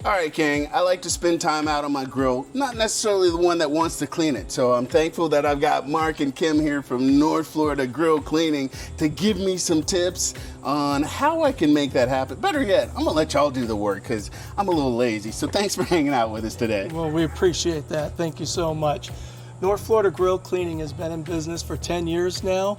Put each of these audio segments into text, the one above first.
All right, King, I like to spend time out on my grill, not necessarily the one that wants to clean it. So I'm thankful that I've got Mark and Kim here from North Florida Grill Cleaning to give me some tips on how I can make that happen. Better yet, I'm gonna let y'all do the work because I'm a little lazy. So thanks for hanging out with us today. Well, we appreciate that. Thank you so much. North Florida Grill Cleaning has been in business for 10 years now.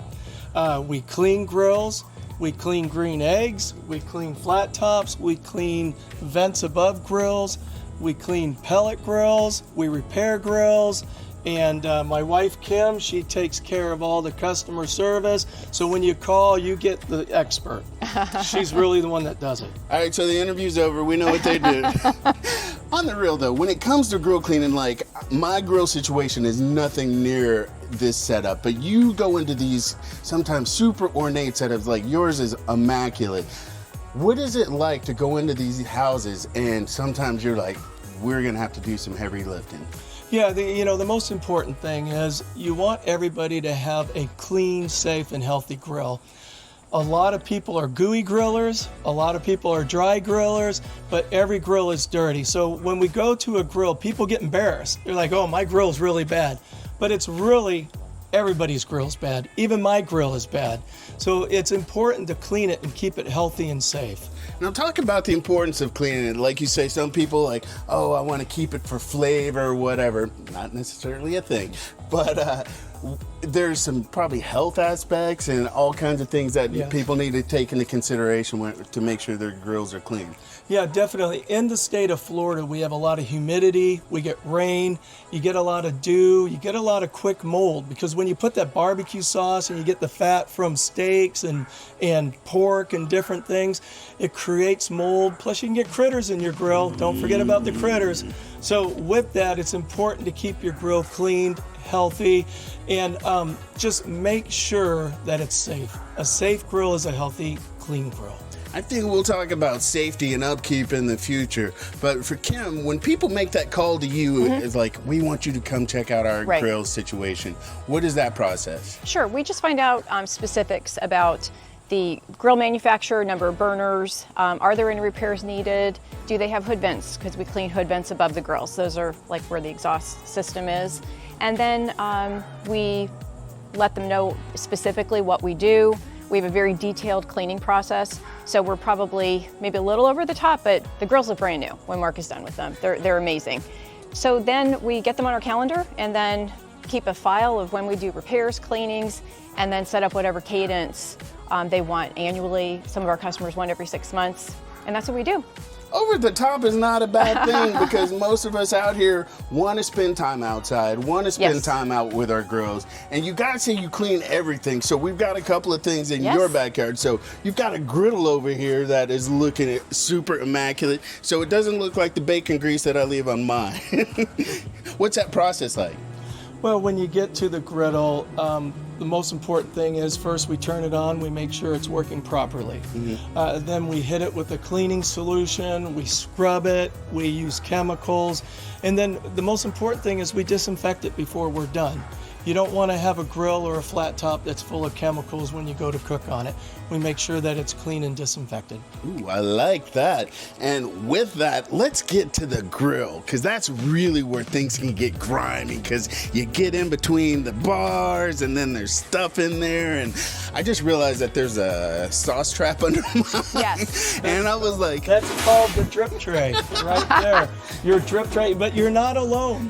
We clean grills. We clean green eggs, we clean flat tops, we clean vents above grills, we clean pellet grills, we repair grills, and my wife Kim, she takes care of all the customer service. So when you call, you get the expert. She's really the one that does it. All right, so the interview's over. We know what they do. On the real though, when it comes to grill cleaning, like my grill situation is nothing near this setup, but you go into these sometimes super ornate setups, like yours is immaculate. What is it like to go into these houses and sometimes you're like, we're gonna have to do some heavy lifting? Yeah, the most important thing is you want everybody to have a clean, safe, and healthy grill. A lot of people are gooey grillers, a lot of people are dry grillers, but every grill is dirty. So when we go to a grill, people get embarrassed. They're like, oh, my grill's really bad. But it's really, everybody's grill's bad. Even my grill is bad. So it's important to clean it and keep it healthy and safe. Now talk about the importance of cleaning it. Like you say, some people like, oh, I want to keep it for flavor or whatever. Not necessarily a thing, but there's some probably health aspects and all kinds of things that people need to take into consideration to make sure their grills are clean. Yeah, definitely. In the state of Florida, we have a lot of humidity, we get rain, you get a lot of dew, you get a lot of quick mold, because when you put that barbecue sauce and you get the fat from steaks and pork and different things, it creates mold, plus you can get critters in your grill. Don't forget about the critters. So with that, it's important to keep your grill cleaned, healthy, and just make sure that it's safe. A safe grill is a healthy, clean grill. I think we'll talk about safety and upkeep in the future. But for Kim, when people make that call to you, it's like, we want you to come check out our grill situation. What is that process? Sure, we just find out specifics about the grill manufacturer, number of burners, are there any repairs needed, do they have hood vents, because we clean hood vents above the grills. Those are like where the exhaust system is. And then we let them know specifically what we do. We have a very detailed cleaning process, so we're probably maybe a little over the top, but the grills look brand new when Mark is done with them. They're amazing. So then we get them on our calendar and then keep a file of when we do repairs, cleanings, and then set up whatever cadence they want annually. Some of our customers want every 6 months, and that's what we do. Over the top is not a bad thing because most of us out here want to spend time outside, want to spend time out with our grills. And you guys say you clean everything. So we've got a couple of things in your backyard. So you've got a griddle over here that is looking super immaculate. So it doesn't look like the bacon grease that I leave on mine. What's that process like? Well, when you get to the griddle, the most important thing is first we turn it on, we make sure it's working properly. Then we hit it with a cleaning solution, we scrub it, we use chemicals, and then the most important thing is we disinfect it before we're done. You don't want to have a grill or a flat top that's full of chemicals when you go to cook on it. We make sure that it's clean and disinfected. Ooh, I like that. And with that, let's get to the grill, because that's really where things can get grimy, because you get in between the bars and then there's stuff in there. And I just realized that there's a sauce trap under mine. Yes. And I was like, that's called the drip tray right there. Your drip tray, but you're not alone.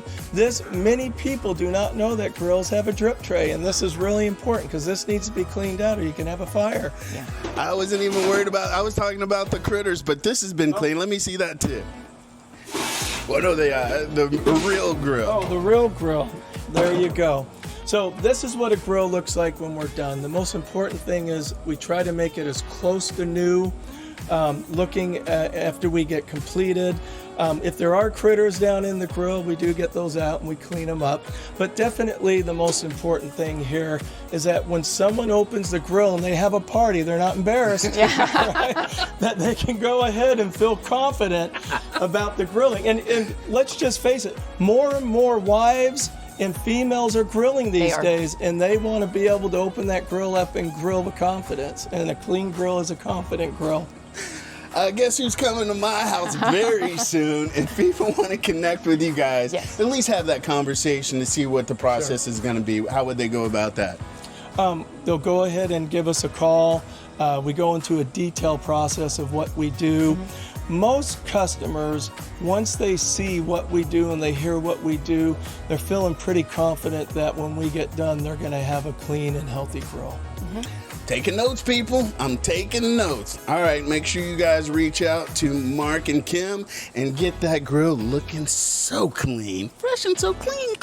Many people do not know that grills have a drip tray, and this is really important because this needs to be cleaned out or you can have a fire. Yeah. I wasn't even worried about, I was talking about the critters, but this has been clean. Let me see that too. What are they? The real grill. Oh, the real grill. There you go. So this is what a grill looks like when we're done. The most important thing is we try to make it as close to new looking after we get completed. If there are critters down in the grill, we do get those out and we clean them up. But definitely the most important thing here is that when someone opens the grill and they have a party, they're not embarrassed, right? That they can go ahead and feel confident about the grilling. And let's just face it, more and more wives and females are grilling these days, and they want to be able to open that grill up and grill with confidence. And a clean grill is a confident grill. Guess who's coming to my house very soon? If people want to connect with you guys, Yes. at least have that conversation to see what the process is going to be. How would they go about that? They'll go ahead and give us a call. We go into a detailed process of what we do. Most customers, once they see what we do and they hear what we do, they're feeling pretty confident that when we get done, they're going to have a clean and healthy grill. Taking notes, people. I'm taking notes. All right, make sure you guys reach out to Mark and Kim and get that grill looking so clean. Fresh and so clean.